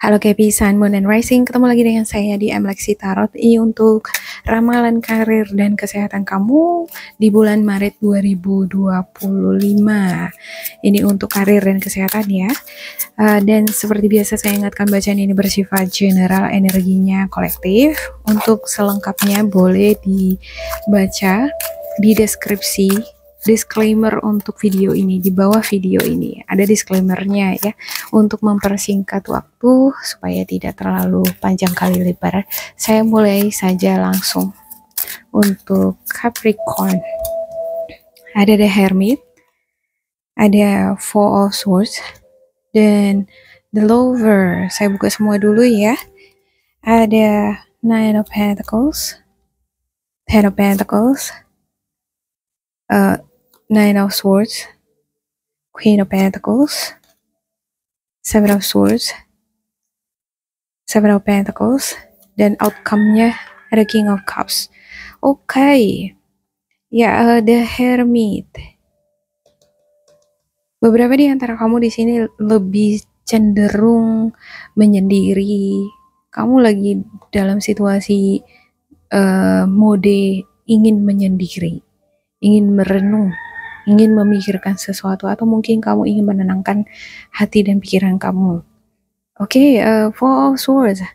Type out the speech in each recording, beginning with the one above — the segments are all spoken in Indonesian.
Halo Kepi, Sun, Moon, and Rising. Ketemu lagi dengan saya di Lexi Tarot. Ini untuk ramalan karir dan kesehatan kamu di bulan Maret 2025. Ini untuk karir dan kesehatan ya. Dan seperti biasa saya ingatkan bacaan ini bersifat general, energinya kolektif. Untuk selengkapnya boleh dibaca di deskripsi. Disclaimer untuk video ini, di bawah video ini ada disclaimernya ya, untuk mempersingkat waktu supaya tidak terlalu panjang kali lebar. Saya mulai saja langsung. Untuk Capricorn ada The Hermit, ada Four of Swords, dan The Lover. Saya buka semua dulu ya. Ada Nine of Pentacles, Ten of Pentacles, Nine of Swords, Queen of Pentacles, Seven of Swords, Seven of Pentacles, dan outcome-nya ada King of Cups. Oke. Ya, The Hermit. Beberapa di antara kamu di sini lebih cenderung menyendiri. Kamu lagi dalam situasi mode ingin menyendiri, ingin merenung, ingin memikirkan sesuatu, atau mungkin kamu ingin menenangkan hati dan pikiran kamu. Oke, Four of Swords.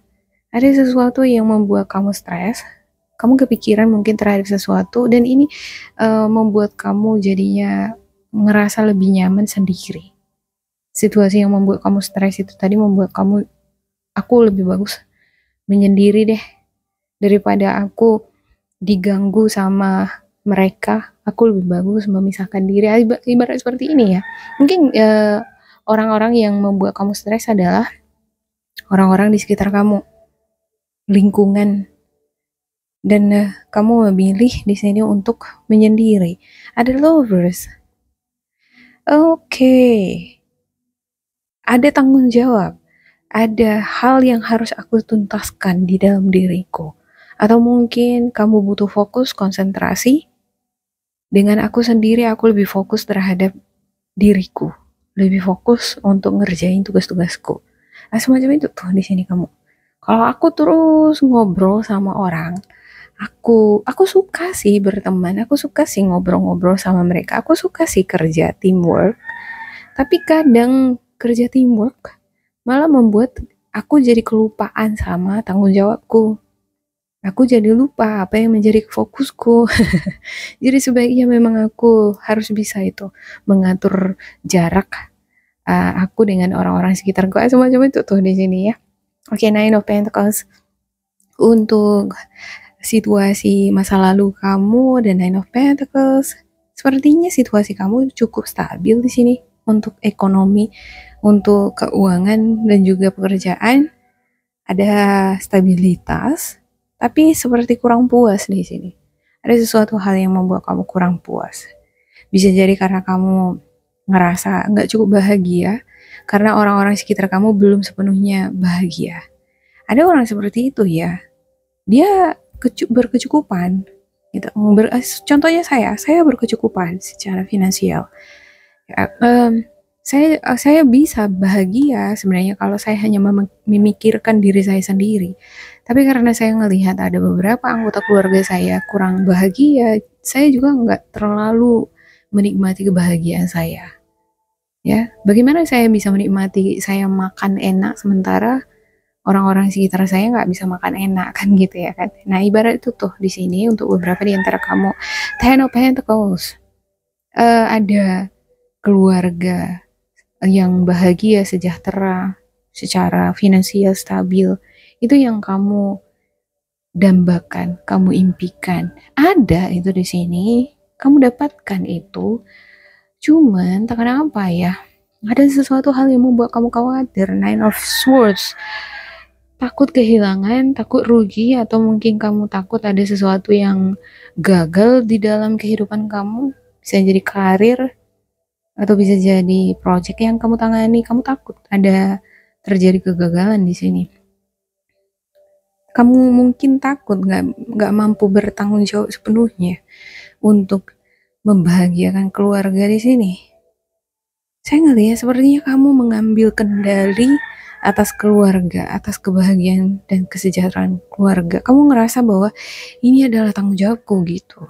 Ada sesuatu yang membuat kamu stres. Kamu kepikiran mungkin terhadap sesuatu, dan ini membuat kamu jadinya ngerasa lebih nyaman sendiri. Situasi yang membuat kamu stres itu tadi membuat kamu, aku lebih bagus menyendiri deh daripada aku diganggu sama mereka. Aku lebih bagus memisahkan diri. Ibarat seperti ini ya. Mungkin orang-orang yang membuat kamu stres adalah orang-orang di sekitar kamu, lingkungan, dan kamu memilih di sini untuk menyendiri. Ada Lovers. Oke. Ada tanggung jawab. Ada hal yang harus aku tuntaskan di dalam diriku. Atau mungkin kamu butuh fokus, konsentrasi. Dengan aku sendiri, aku lebih fokus terhadap diriku. Lebih fokus untuk ngerjain tugas-tugasku. Nah, semacam itu tuh di sini kamu. Kalau aku terus ngobrol sama orang, aku suka sih berteman, aku suka sih ngobrol-ngobrol sama mereka, aku suka sih kerja teamwork. Tapi kadang kerja teamwork malah membuat aku jadi kelupaan sama tanggung jawabku. Aku jadi lupa apa yang menjadi fokusku. Jadi sebaiknya memang aku harus bisa itu mengatur jarak aku dengan orang-orang sekitarku. Semacam itu tuh di sini ya. Oke, Nine of Pentacles. Untuk situasi masa lalu kamu dan Nine of Pentacles, sepertinya situasi kamu cukup stabil di sini untuk ekonomi, untuk keuangan, dan juga pekerjaan. Ada stabilitas. Tapi seperti kurang puas di sini. Ada sesuatu hal yang membuat kamu kurang puas. Bisa jadi karena kamu ngerasa nggak cukup bahagia, karena orang-orang sekitar kamu belum sepenuhnya bahagia. Ada orang seperti itu ya. Dia berkecukupan. Gitu. Contohnya saya berkecukupan secara finansial. Saya bisa bahagia sebenarnya kalau saya hanya memikirkan diri saya sendiri. Tapi karena saya ngelihat ada beberapa anggota keluarga saya kurang bahagia, saya juga nggak terlalu menikmati kebahagiaan saya. Ya, bagaimana saya bisa menikmati saya makan enak sementara orang-orang sekitar saya nggak bisa makan enak, kan gitu ya kan? Nah, ibarat itu tuh di sini untuk beberapa di antara kamu. Ten of Pentacles. Ada keluarga yang bahagia, sejahtera, secara finansial stabil. Itu yang kamu dambakan, kamu impikan. Ada itu di sini, kamu dapatkan itu. Cuman tak kenapa ya, ada sesuatu hal yang membuat kamu khawatir. Nine of Swords. Takut kehilangan, takut rugi, atau mungkin kamu takut ada sesuatu yang gagal di dalam kehidupan kamu. Bisa jadi karir, atau bisa jadi project yang kamu tangani. Kamu takut ada terjadi kegagalan di sini. Kamu mungkin takut nggak mampu bertanggung jawab sepenuhnya untuk membahagiakan keluarga di sini. Saya ngelihat sepertinya kamu mengambil kendali atas keluarga, atas kebahagiaan dan kesejahteraan keluarga. Kamu ngerasa bahwa ini adalah tanggung jawabku gitu.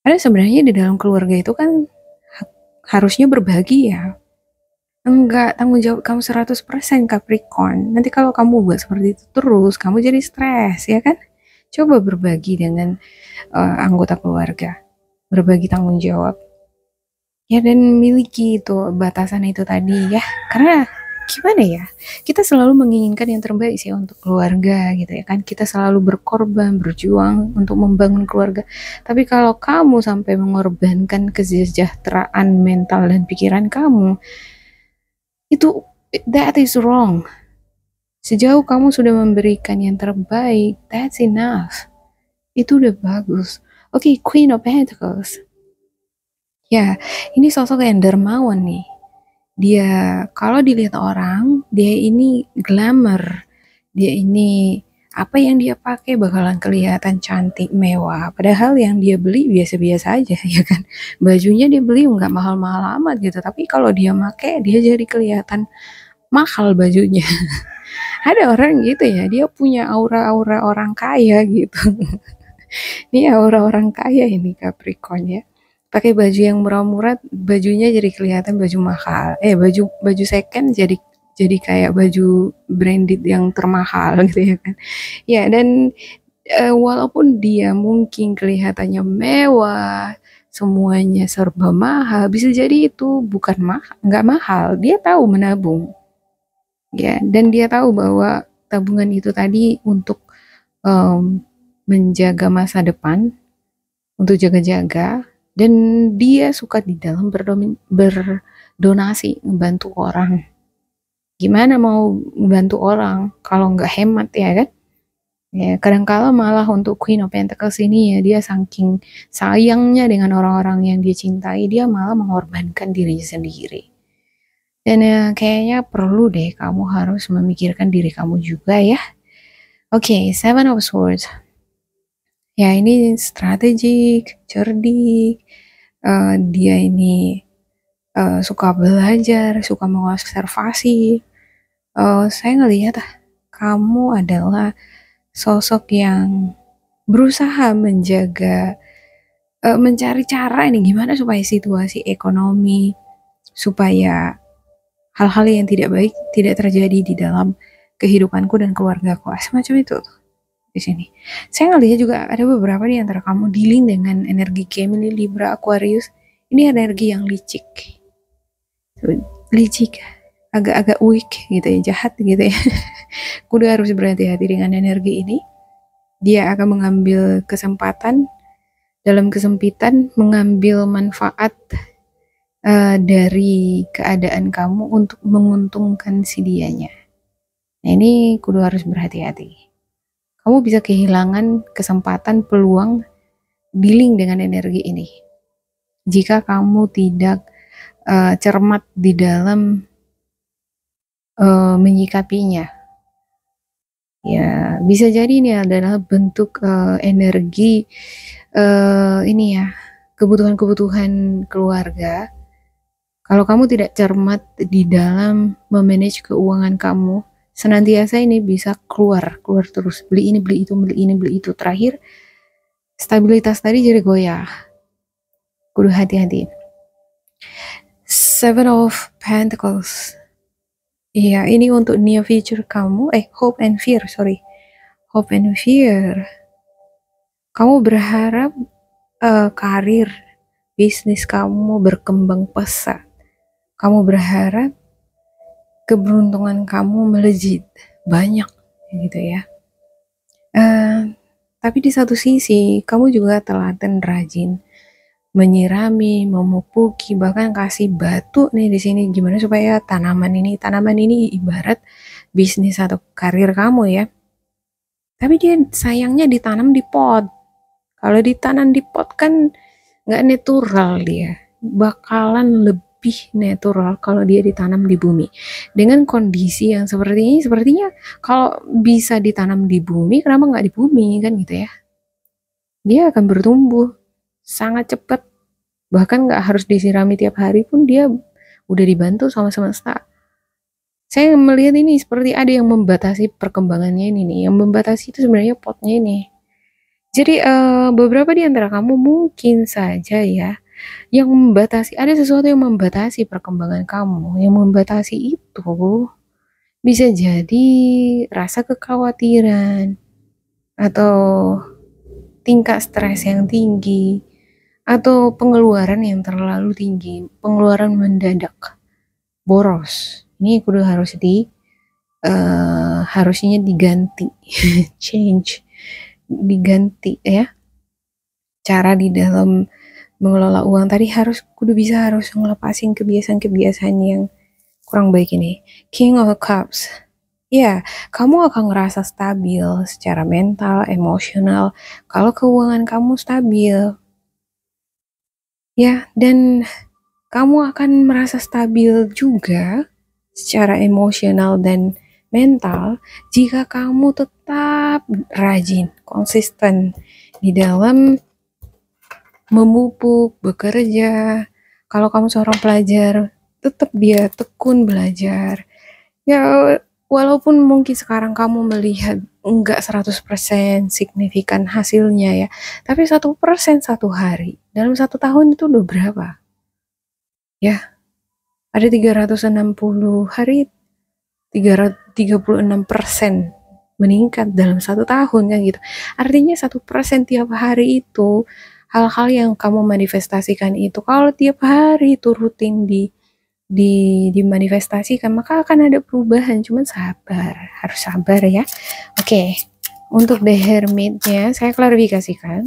Karena sebenarnya di dalam keluarga itu kan harusnya berbagi ya. Enggak, tanggung jawab kamu 100% Capricorn. Nanti kalau kamu buat seperti itu terus, kamu jadi stres, ya kan? Coba berbagi dengan anggota keluarga. Berbagi tanggung jawab. Ya, dan miliki itu batasan itu tadi ya. Karena gimana ya? Kita selalu menginginkan yang terbaik sih untuk keluarga gitu ya kan. Kita selalu berkorban, berjuang untuk membangun keluarga. Tapi kalau kamu sampai mengorbankan kesejahteraan mental dan pikiran kamu, itu that is wrong. Sejauh kamu sudah memberikan yang terbaik, that's enough. Itu udah bagus. Oke, Queen of Pentacles. Ya, ini sosok yang dermawan nih. Dia kalau dilihat orang, dia ini glamour. Dia ini apa yang dia pakai bakalan kelihatan cantik, mewah. Padahal yang dia beli biasa-biasa aja ya kan. Bajunya dia beli nggak mahal-mahal amat gitu. Tapi kalau dia make, dia jadi kelihatan mahal bajunya. Ada orang gitu ya, dia punya aura-aura orang kaya gitu. Ini aura orang kaya ini Capricorn ya. Pakai baju yang murah-murah, bajunya jadi kelihatan baju mahal. Baju baju second jadi kayak baju branded yang termahal gitu ya kan. Ya, dan walaupun dia mungkin kelihatannya mewah, semuanya serba mahal, bisa jadi itu bukan mahal, nggak mahal. Dia tahu menabung. Ya, dan dia tahu bahwa tabungan itu tadi untuk em, menjaga masa depan, untuk jaga-jaga, dan dia suka di dalam berdonasi, membantu orang. Gimana mau membantu orang kalau nggak hemat ya kan? Ya, kadang-kala malah untuk Queen of Pentacles ini ya, dia saking sayangnya dengan orang-orang yang dia cintai, dia malah mengorbankan dirinya sendiri. Dan kayaknya perlu deh kamu harus memikirkan diri kamu juga ya. Oke, Seven of Swords. Ya, ini strategik, cerdik. Dia ini suka belajar, suka mengobservasi. Saya ngelihat kamu adalah sosok yang berusaha menjaga, mencari cara ini gimana supaya situasi ekonomi, supaya hal-hal yang tidak baik tidak terjadi di dalam kehidupanku dan keluargaku. Semacam itu di sini. Saya ngelihat juga ada beberapa di antara kamu dealing dengan energi Gemini, Libra, Aquarius. Ini energi yang licik. Licik, agak-agak weak gitu ya, jahat gitu ya. Kudu harus berhati-hati dengan energi ini. Dia akan mengambil kesempatan dalam kesempitan, mengambil manfaat dari keadaan kamu untuk menguntungkan si dianya. Nah, ini kudu harus berhati-hati. Kamu bisa kehilangan kesempatan, peluang dealing dengan energi ini. Jika kamu tidak cermat di dalam menyikapinya. Ya, bisa jadi ini adalah bentuk energi ini ya, kebutuhan-kebutuhan keluarga. Kalau kamu tidak cermat di dalam memanage keuangan kamu, senantiasa ini bisa keluar terus. Beli ini, beli itu, beli ini, beli itu. Terakhir, stabilitas tadi jadi goyah. Kudu hati-hati. Seven of Pentacles. Iya, ini untuk near future kamu. Hope and fear, sorry. Hope and fear. Kamu berharap karir, bisnis kamu berkembang pesat. Kamu berharap keberuntungan kamu melejit banyak gitu ya. Tapi di satu sisi kamu juga telaten rajin menyirami, memupuki, bahkan kasih batu nih di sini gimana supaya tanaman ini ibarat bisnis atau karir kamu ya. Tapi dia sayangnya ditanam di pot. Kalau ditanam di pot kan nggak natural dia. Bakalan lebih natural kalau dia ditanam di bumi. Dengan kondisi yang seperti ini, sepertinya kalau bisa ditanam di bumi, kenapa nggak di bumi kan gitu ya? Dia akan bertumbuh sangat cepat. Bahkan nggak harus disirami tiap hari pun dia udah dibantu sama semesta. Saya melihat ini seperti ada yang membatasi perkembangannya ini nih. Yang membatasi itu sebenarnya potnya ini. Jadi beberapa di antara kamu mungkin saja ya yang membatasi, ada sesuatu yang membatasi perkembangan kamu. Yang membatasi itu bisa jadi rasa kekhawatiran atau tingkat stres yang tinggi atau pengeluaran yang terlalu tinggi, pengeluaran mendadak, boros. Ini kudu harusnya diganti, change, diganti ya. Cara di dalam mengelola uang tadi harus ngelepasin kebiasaan-kebiasaan yang kurang baik ini. King of Cups. Ya, kamu akan ngerasa stabil secara mental, emosional kalau keuangan kamu stabil. Ya, dan kamu akan merasa stabil juga secara emosional dan mental jika kamu tetap rajin, konsisten di dalam memupuk, bekerja. Kalau kamu seorang pelajar, tetap dia tekun belajar. Ya, walaupun mungkin sekarang kamu melihat enggak 100% signifikan hasilnya ya, tapi 1% satu hari, dalam 1 tahun itu udah berapa? Ya, ada 360 hari, 36% meningkat dalam 1 tahun kan gitu. Artinya 1% tiap hari itu, hal-hal yang kamu manifestasikan itu kalau tiap hari itu rutin dimanifestasikan, maka akan ada perubahan. Cuman harus sabar ya. Oke, untuk The Hermit-nya saya klarifikasikan.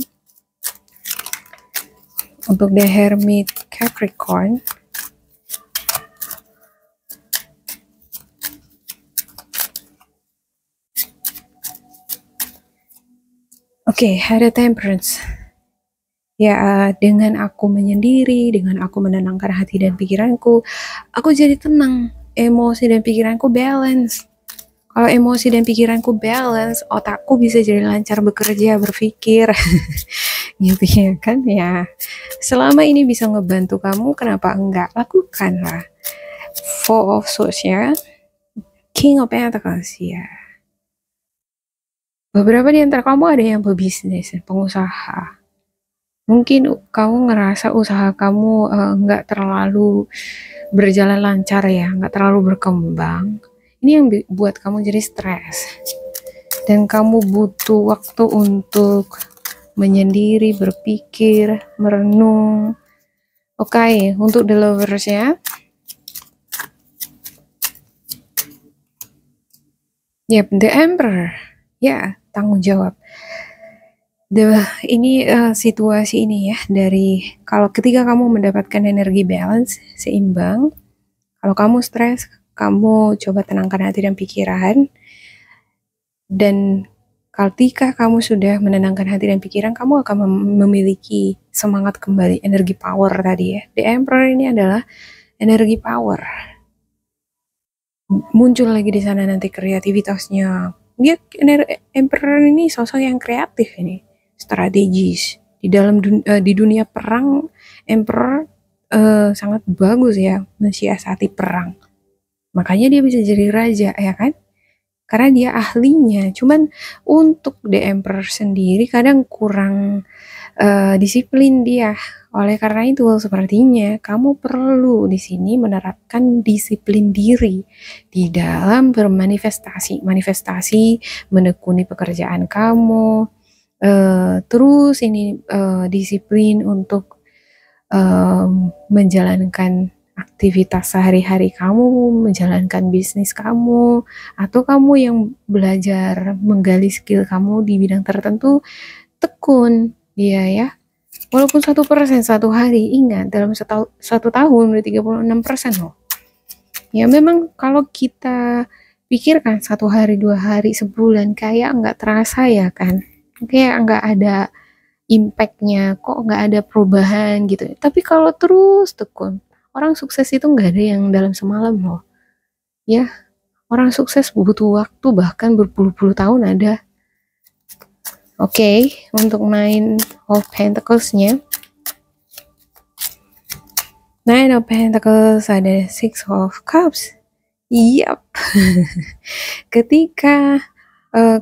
Untuk The Hermit Capricorn, oke, ada Temperance. Ya, dengan aku menyendiri, dengan aku menenangkan hati dan pikiranku, aku jadi tenang. Emosi dan pikiranku balance. Kalau emosi dan pikiranku balance, otakku bisa jadi lancar bekerja, berpikir. Gitu ya kan ya. Selama ini bisa ngebantu kamu, kenapa enggak? Lakukanlah. Four of Swords ya. King of Pentacles ya. Beberapa di antara kamu ada yang berbisnis, pengusaha. Mungkin kamu ngerasa usaha kamu nggak terlalu berjalan lancar ya, nggak terlalu berkembang. Ini yang buat kamu jadi stres. Dan kamu butuh waktu untuk menyendiri, berpikir, merenung. Oke, untuk the lovers ya. Yep, the Emperor. Ya, tanggung jawab. Ini situasi ini ya, dari kalau ketika kamu mendapatkan energi balance, seimbang, kalau kamu stres, kamu coba tenangkan hati dan pikiran, dan ketika kamu sudah menenangkan hati dan pikiran, kamu akan memiliki semangat kembali, energi power tadi ya. The Emperor ini adalah energi power. Muncul lagi di sana nanti kreativitasnya. Dia Emperor ini sosok yang kreatif ini, strategis. Di dunia perang, Emperor sangat bagus ya mensiasati perang. Makanya dia bisa jadi raja ya kan? Karena dia ahlinya. Cuman untuk The Emperor sendiri kadang kurang disiplin dia. Oleh karena itu sepertinya kamu perlu di sini menerapkan disiplin diri di dalam bermanifestasi. Manifestasi, menekuni pekerjaan kamu, terus ini disiplin untuk menjalankan aktivitas sehari-hari kamu, menjalankan bisnis kamu, atau kamu yang belajar menggali skill kamu di bidang tertentu, tekun dia ya. Walaupun 1% satu hari, ingat dalam satu tahun udah 36% loh. Ya memang kalau kita pikirkan 1 hari, 2 hari, sebulan kayak nggak terasa ya kan, kayak nggak ada impact-nya, kok nggak ada perubahan gitu. Tapi kalau terus tekun, orang sukses itu nggak ada yang dalam semalam loh. Ya, orang sukses butuh waktu bahkan berpuluh-puluh tahun ada. Oke, untuk Nine of Pentacles-nya. Nine of Pentacles ada Six of Cups. Yap. Ketika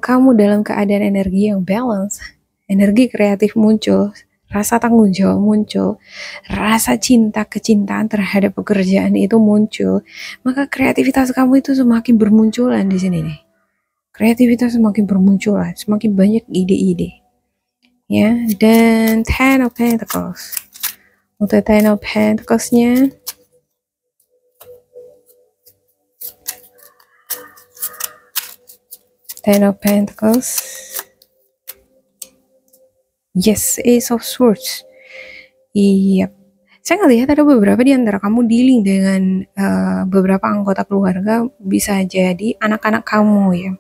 kamu dalam keadaan energi yang balance, energi kreatif muncul, rasa tanggung jawab muncul, rasa cinta kecintaan terhadap pekerjaan itu muncul, maka kreativitas kamu itu semakin bermunculan di sini nih. Kreativitas semakin bermunculan, semakin banyak ide-ide. Ya, dan Ten of Pentacles. Untuk Ten of Pentacles-nya, Ten of Pentacles. Yes, Ace of Swords. Iya. Saya ngelihat ada beberapa di antara kamu dealing dengan beberapa anggota keluarga, bisa jadi anak-anak kamu ya.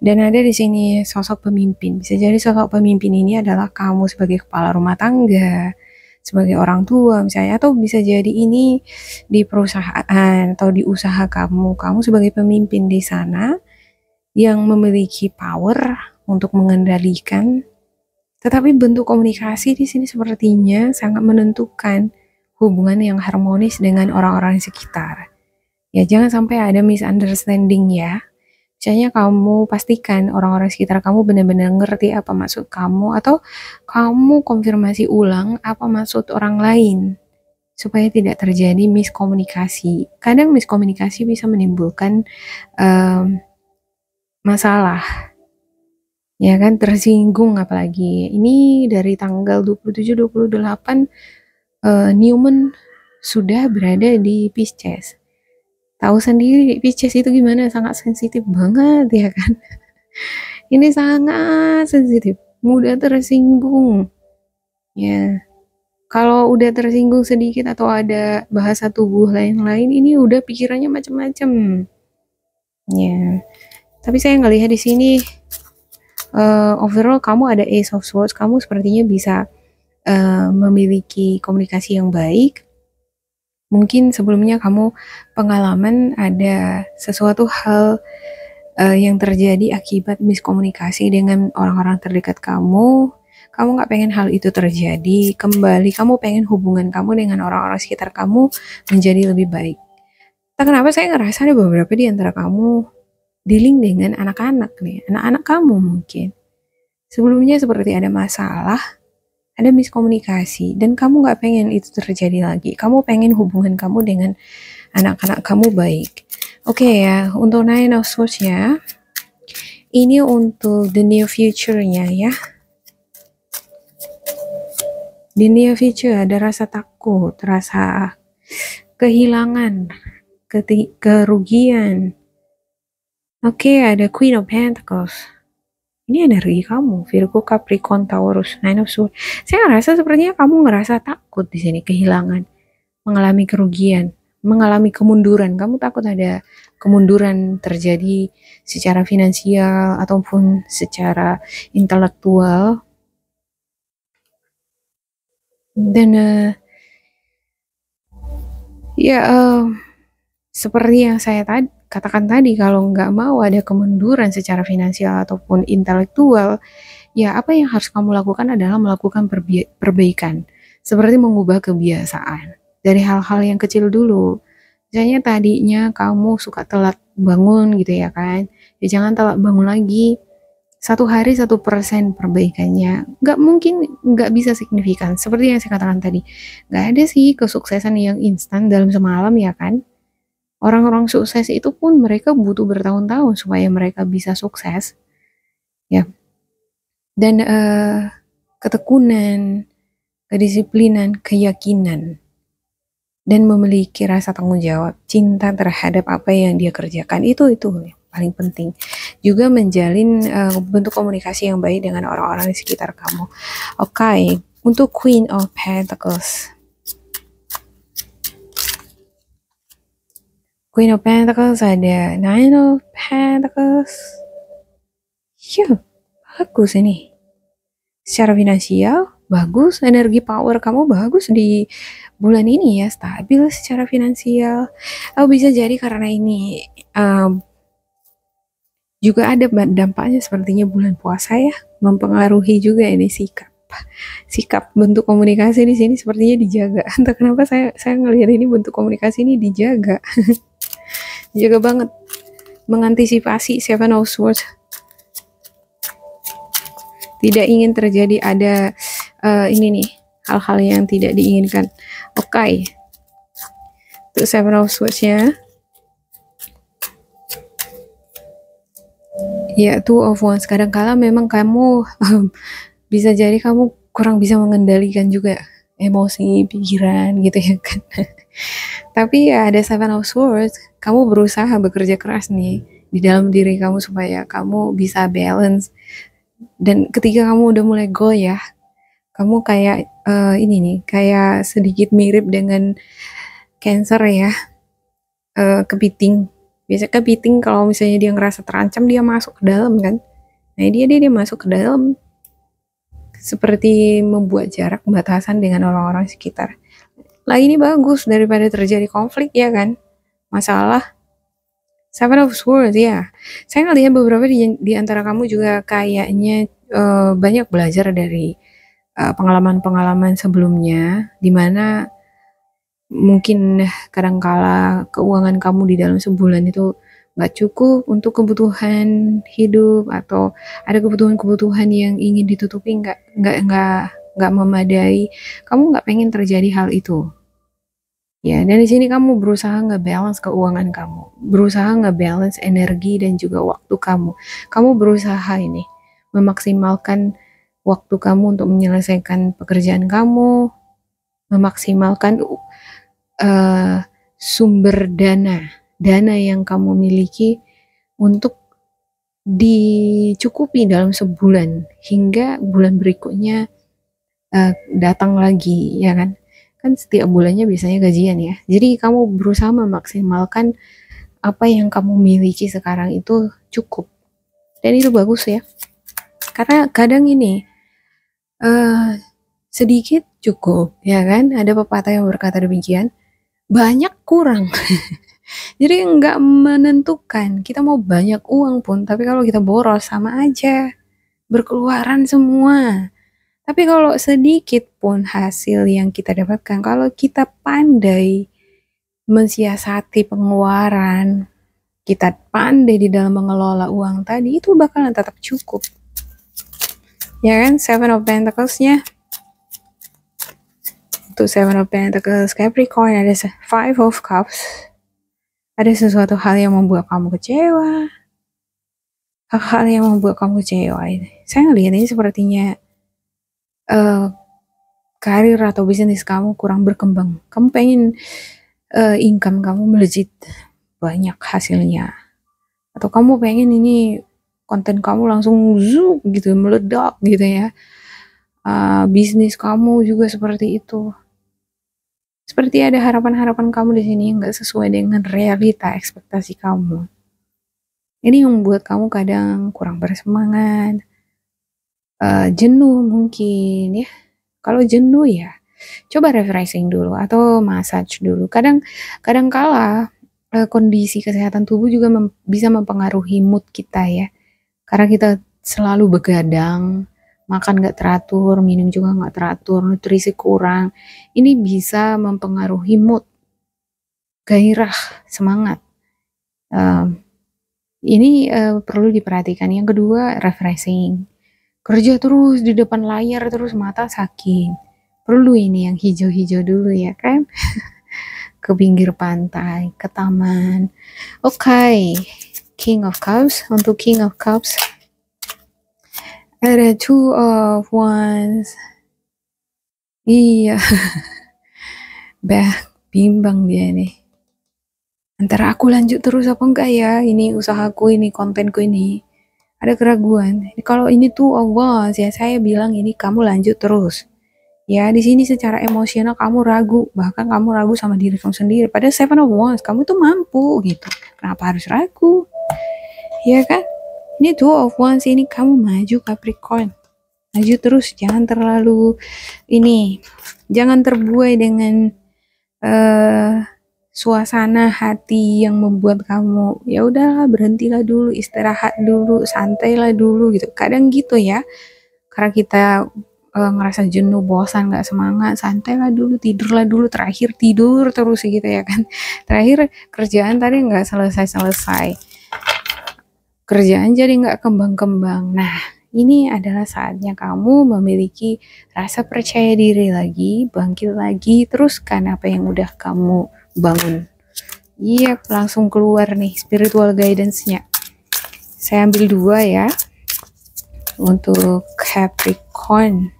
Dan ada di sini sosok pemimpin. Bisa jadi sosok pemimpin ini adalah kamu sebagai kepala rumah tangga, sebagai orang tua misalnya, atau bisa jadi ini di perusahaan atau di usaha kamu. Kamu sebagai pemimpin di sana yang memiliki power untuk mengendalikan, tetapi bentuk komunikasi di sini sepertinya sangat menentukan hubungan yang harmonis dengan orang-orang di sekitar. Ya, jangan sampai ada misunderstanding ya. Misalnya kamu pastikan orang-orang sekitar kamu benar-benar ngerti apa maksud kamu, atau kamu konfirmasi ulang apa maksud orang lain supaya tidak terjadi miskomunikasi. Kadang miskomunikasi bisa menimbulkan masalah. Ya kan, tersinggung apalagi. Ini dari tanggal 27-28 Newman sudah berada di Pisces. Tahu sendiri Pisces itu gimana, sangat sensitif banget ya kan. Ini sangat sensitif, mudah tersinggung. Ya, kalau udah tersinggung sedikit atau ada bahasa tubuh lain-lain, ini udah pikirannya macam-macam. Ya, tapi saya nggak lihat di sini. Overall kamu ada Ace of Swords, kamu sepertinya bisa memiliki komunikasi yang baik. Mungkin sebelumnya kamu pengalaman ada sesuatu hal yang terjadi akibat miskomunikasi dengan orang-orang terdekat kamu. Kamu nggak pengen hal itu terjadi kembali. Kamu pengen hubungan kamu dengan orang-orang sekitar kamu menjadi lebih baik. Tapi kenapa saya ngerasa ada beberapa di antara kamu dealing dengan anak-anak nih, anak-anak kamu mungkin. Sebelumnya seperti ada masalah, ada miskomunikasi, dan kamu nggak pengen itu terjadi lagi. Kamu pengen hubungan kamu dengan anak-anak kamu baik. Oke ya, untuk Nine of Swords-nya, ini untuk the near future-nya ya. Di near future ada rasa takut, rasa kehilangan, kerugian. Oke, ada Queen of Pentacles. Ini energi kamu, Virgo, Capricorn, Taurus, Nine of Swords. Saya ngerasa sepertinya kamu ngerasa takut di sini, kehilangan, mengalami kerugian, mengalami kemunduran. Kamu takut ada kemunduran terjadi secara finansial ataupun secara intelektual. Dan seperti yang saya katakan tadi, kalau nggak mau ada kemunduran secara finansial ataupun intelektual, ya apa yang harus kamu lakukan adalah melakukan perbaikan, seperti mengubah kebiasaan dari hal-hal yang kecil dulu. Misalnya tadinya kamu suka telat bangun gitu ya kan, ya jangan telat bangun lagi. 1 hari 1% perbaikannya, nggak mungkin, nggak bisa signifikan. Seperti yang saya katakan tadi, nggak ada sih kesuksesan yang instan dalam semalam ya kan. Orang-orang sukses itu pun mereka butuh bertahun-tahun supaya mereka bisa sukses ya. Dan ketekunan, kedisiplinan, keyakinan, dan memiliki rasa tanggung jawab, cinta terhadap apa yang dia kerjakan, itu paling penting. Juga menjalin bentuk komunikasi yang baik dengan orang-orang di sekitar kamu. Oke, untuk Queen of Pentacles. Queen of Pentacles ada Nine of Pentacles. Bagus ini. Secara finansial bagus, energi power kamu bagus di bulan ini ya, stabil secara finansial. Bisa jadi karena ini juga ada dampaknya, sepertinya bulan puasa ya, mempengaruhi juga ini sikap bentuk komunikasi di sini sepertinya dijaga. Entah kenapa saya ngelihat ini bentuk komunikasi ini dijaga. Jaga banget mengantisipasi Seven of Swords. Tidak ingin terjadi ada ini nih, hal-hal yang tidak diinginkan. Oke. Untuk Seven of Swords-nya. Ya, Two of Wands. Kadang-kala memang kamu bisa jadi kamu kurang bisa mengendalikan juga emosi, pikiran gitu ya kan. Tapi ya ada Seven of Swords, kamu berusaha bekerja keras nih di dalam diri kamu supaya kamu bisa balance. Dan ketika kamu udah mulai goyah, kamu kayak ini nih, kayak sedikit mirip dengan Cancer ya, kepiting. Biasa kepiting kalau misalnya dia ngerasa terancam, dia masuk ke dalam kan. Nah dia masuk ke dalam, seperti membuat jarak batasan dengan orang-orang sekitar. Lah ini bagus daripada terjadi konflik ya kan, masalah. Seven of Swords ya. Saya ngelihat beberapa di antara kamu juga kayaknya banyak belajar dari pengalaman-pengalaman sebelumnya, dimana mungkin kadangkala keuangan kamu di dalam sebulan itu nggak cukup untuk kebutuhan hidup, atau ada kebutuhan-kebutuhan yang ingin ditutupi nggak memadai. Kamu nggak pengen terjadi hal itu. Ya, dan di sini kamu berusaha nge-balance keuangan kamu, berusaha nge-balance energi dan juga waktu kamu. Kamu berusaha ini memaksimalkan waktu kamu untuk menyelesaikan pekerjaan kamu, memaksimalkan sumber dana yang kamu miliki untuk dicukupi dalam sebulan hingga bulan berikutnya datang lagi, ya kan? Kan setiap bulannya biasanya gajian ya. Jadi kamu berusaha memaksimalkan apa yang kamu miliki sekarang itu cukup. Dan itu bagus ya. Karena kadang ini sedikit cukup, ya kan? Ada pepatah yang berkata demikian. Banyak kurang. Jadi nggak menentukan. Kita mau banyak uang pun, tapi kalau kita boros sama aja. Berkeluaran semua. Tapi kalau sedikit pun hasil yang kita dapatkan, kalau kita pandai mensiasati pengeluaran, kita pandai di dalam mengelola uang tadi, itu bakalan tetap cukup. Ya kan, Seven of Pentacles-nya. Untuk Seven of Pentacles Capricorn ada Five of Cups. Ada sesuatu hal yang membuat kamu kecewa. Hal-hal yang membuat kamu kecewa. Saya ngelihat ini sepertinya karir atau bisnis kamu kurang berkembang. Kamu pengen income kamu melejit banyak hasilnya. Atau kamu pengen ini konten kamu langsung zoom gitu, meledak gitu ya. Bisnis kamu juga seperti itu. Seperti ada harapan-harapan kamu di sini yang nggak sesuai dengan realita ekspektasi kamu. Ini yang membuat kamu kadang kurang bersemangat, jenuh mungkin ya. Kalau jenuh ya, coba refreshing dulu atau massage dulu. Kadang kala kondisi kesehatan tubuh juga bisa mempengaruhi mood kita ya. Karena kita selalu begadang, makan nggak teratur, minum juga nggak teratur, nutrisi kurang. Ini bisa mempengaruhi mood, gairah, semangat. Ini perlu diperhatikan. Yang kedua, refreshing. Kerja terus di depan layar terus, mata sakit. Perlu ini yang hijau-hijau dulu ya kan. Ke pinggir pantai, ke taman. Oke. King of Cups. Untuk King of Cups ada Two of Wands. Iya. Bimbang dia nih. Antara aku lanjut terus apa enggak ya, ini usahaku, ini kontenku ini. Ada keraguan. Kalau ini Two of Wands ya, saya bilang ini kamu lanjut terus. Ya, di sini secara emosional kamu ragu, bahkan kamu ragu sama diri kamu sendiri. Padahal Seven of Wands, kamu tuh mampu gitu. Kenapa harus ragu? Ya kan? Ini Two of Wands ini kamu maju Capricorn. Maju terus, jangan terlalu ini, jangan terbuai dengan suasana hati yang membuat kamu ya udahlah, berhentilah dulu, istirahat dulu, santailah dulu gitu. Kadang gitu ya, karena kita ngerasa jenuh, bosan, nggak semangat, santailah dulu, tidurlah dulu, terakhir tidur terus gitu ya kan. Terakhir kerjaan tadi nggak selesai-selesai, kerjaan jadi nggak kembang-kembang. Nah, ini adalah saatnya kamu memiliki rasa percaya diri lagi, bangkit lagi, teruskan apa yang udah kamu bangun. Iya, langsung keluar nih spiritual guidance-nya. Saya ambil 2 ya untuk Capricorn.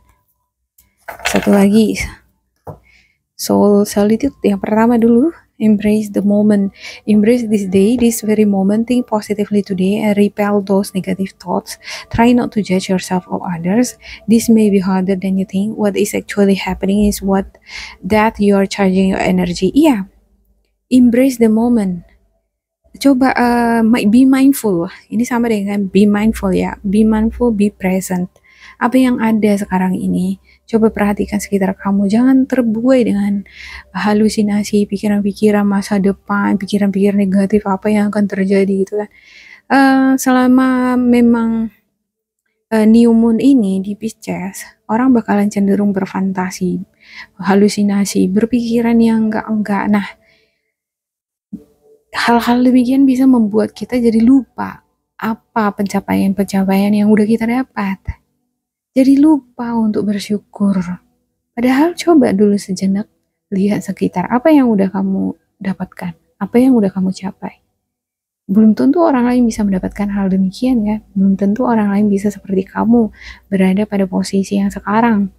Satu lagi, soul solitude. Yang pertama dulu, embrace the moment, embrace this day, this very moment, think positively today and repel those negative thoughts. Try not to judge yourself or others. This may be harder than you think. What is actually happening is that you are charging your energy. Iya, embrace the moment. Coba be mindful. Ini sama dengan be mindful ya. Be mindful, be present. Apa yang ada sekarang ini, coba perhatikan sekitar kamu. Jangan terbuai dengan halusinasi, pikiran-pikiran masa depan, pikiran-pikiran negatif apa yang akan terjadi gitu kan. Selama memang new moon ini di Pisces, orang bakalan cenderung berfantasi, halusinasi, berpikiran yang enggak-enggak. Nah, hal-hal demikian bisa membuat kita jadi lupa apa pencapaian-pencapaian yang udah kita dapat. Jadi lupa untuk bersyukur. Padahal coba dulu sejenak lihat sekitar apa yang udah kamu dapatkan, apa yang udah kamu capai. Belum tentu orang lain bisa mendapatkan hal demikian ya. Belum tentu orang lain bisa seperti kamu berada pada posisi yang sekarang.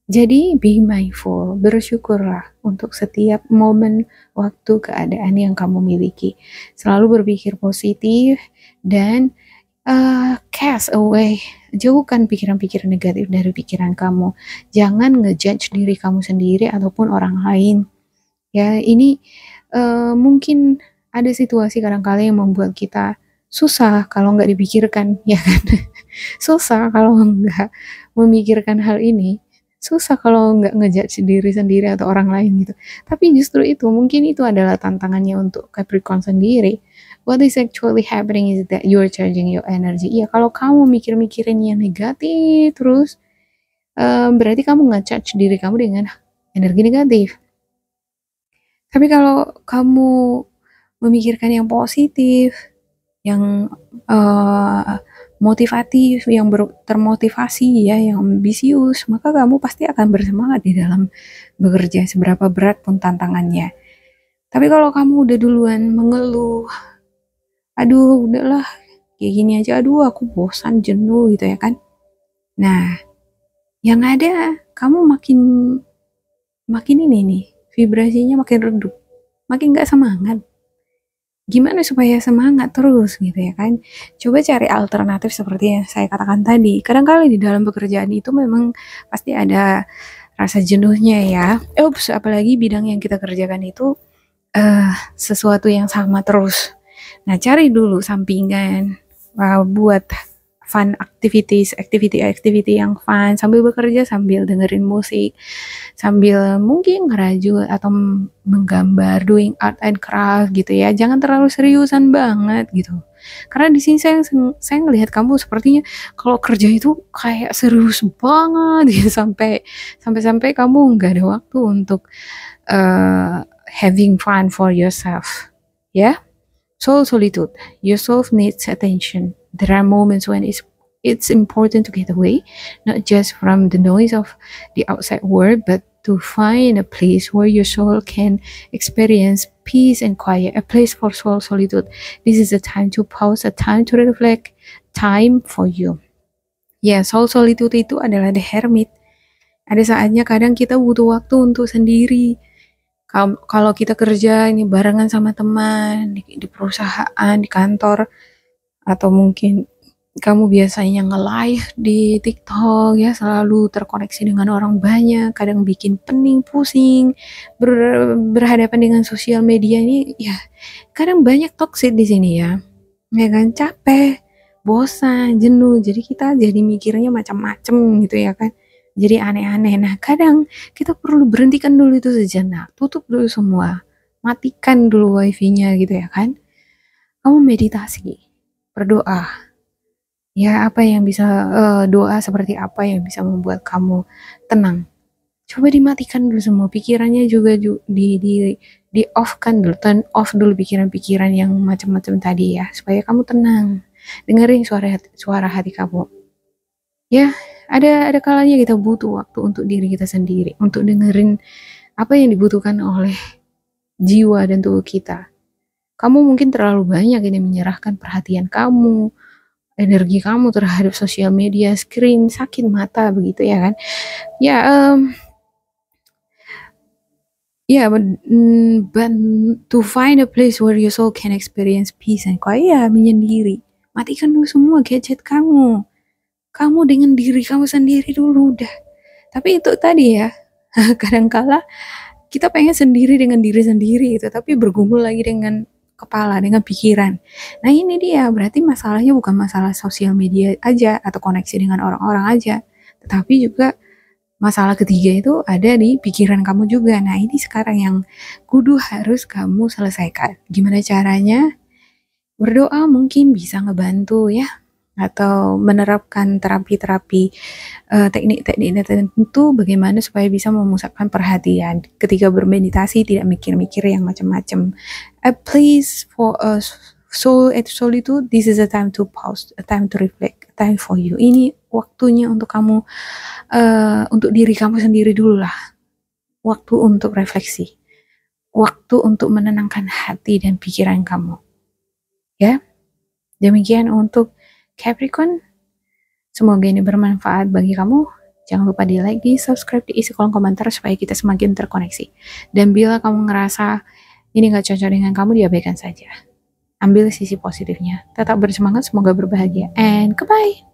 Jadi be mindful, bersyukurlah untuk setiap momen, waktu, keadaan yang kamu miliki. Selalu berpikir positif dan cast away, jauhkan pikiran-pikiran negatif dari pikiran kamu. Jangan ngejudge diri kamu sendiri ataupun orang lain. Ya, ini mungkin ada situasi kadang-kala yang membuat kita susah kalau nggak dipikirkan, ya kan? Susah kalau nggak memikirkan hal ini. Susah kalau nggak ngejudge diri sendiri atau orang lain gitu. Tapi justru itu, mungkin itu adalah tantangannya untuk Capricorn sendiri. What is actually happening is that you are charging your energy. Iya, kalau kamu mikir-mikirin yang negatif terus, berarti kamu nge-charge diri kamu dengan energi negatif. Tapi kalau kamu memikirkan yang positif, yang motivatif, yang termotivasi ya, yang ambisius, maka kamu pasti akan bersemangat di dalam bekerja seberapa berat pun tantangannya. Tapi kalau kamu udah duluan mengeluh, aduh udahlah kayak gini aja, aduh aku bosan, jenuh gitu ya kan. Nah, yang ada kamu makin ini nih, vibrasinya makin redup, makin gak semangat. Gimana supaya semangat terus gitu ya kan? Coba cari alternatif seperti yang saya katakan tadi. Kadang-kali di dalam pekerjaan itu memang pasti ada rasa jenuhnya ya. Apalagi bidang yang kita kerjakan itu sesuatu yang sama terus. Nah, cari dulu sampingan buat fun activities, activity yang fun, sambil bekerja, sambil dengerin musik, sambil mungkin ngerajut atau menggambar, doing art and craft gitu ya. Jangan terlalu seriusan banget gitu. Karena di sini saya ngelihat kamu sepertinya kalau kerja itu kayak serius banget gitu, sampai kamu nggak ada waktu untuk having fun for yourself. Ya. Soul solitude. Your soul needs attention. There are moments when it's important to get away, not just from the noise of the outside world, but to find a place where your soul can experience peace and quiet, a place for soul solitude. This is a time to pause, a time to reflect, time for you. Ya, soul solitude itu adalah the hermit. Ada saatnya kadang kita butuh waktu untuk sendiri. Kalau kita kerja ini barengan sama teman, di perusahaan, di kantor, atau mungkin kamu biasanya nge-live di TikTok ya, selalu terkoneksi dengan orang banyak, kadang bikin pening, pusing, berhadapan dengan sosial media ini ya, kadang banyak toxic di sini ya kan, capek, bosan, jenuh, jadi kita jadi mikirnya macam-macam gitu ya kan, jadi aneh-aneh. Nah, kadang kita perlu berhentikan dulu itu sejenak, tutup dulu semua, matikan dulu wifi-nya gitu ya kan, kamu meditasi, berdoa, Ya, apa yang bisa doa seperti apa yang bisa membuat kamu tenang? Coba dimatikan dulu semua pikirannya juga di off kan dulu, turn off dulu pikiran-pikiran yang macam-macam tadi ya, supaya kamu tenang. Dengerin suara hati kamu. Ya, ada kalanya kita butuh waktu untuk diri kita sendiri, untuk dengerin apa yang dibutuhkan oleh jiwa dan tubuh kita. Kamu mungkin terlalu banyak ini menyerahkan perhatian kamu, energi kamu terhadap sosial media, screen, sakit mata begitu ya kan. Ya, yeah, but to find a place where your soul can experience peace and quiet, ya menyendiri. Matikan dulu semua gadget kamu. Kamu dengan diri kamu sendiri dulu udah. Tapi itu tadi ya, kadangkala kita pengen sendiri dengan diri sendiri itu, tapi bergumul lagi dengan kepala, dengan pikiran. Nah ini dia, berarti masalahnya bukan masalah sosial media aja atau koneksi dengan orang-orang aja, tetapi juga masalah ketiga itu ada di pikiran kamu juga. Nah ini sekarang yang kudu harus kamu selesaikan. Gimana caranya? Berdoa mungkin bisa ngebantu ya, atau menerapkan terapi-terapi teknik-teknik tertentu bagaimana supaya bisa memusatkan perhatian ketika bermeditasi, tidak mikir-mikir yang macam-macam. A place for us soul at solitude, this is a time to pause, a time to reflect, a time for you. Ini waktunya untuk kamu, untuk diri kamu sendiri dulu lah, waktu untuk refleksi, waktu untuk menenangkan hati dan pikiran kamu ya. Demikian untuk Capricorn. Semoga ini bermanfaat bagi kamu. Jangan lupa di like, di subscribe, diisi kolom komentar supaya kita semakin terkoneksi. Dan bila kamu ngerasa ini gak cocok dengan kamu, diabaikan saja. Ambil sisi positifnya. Tetap bersemangat, semoga berbahagia. And goodbye.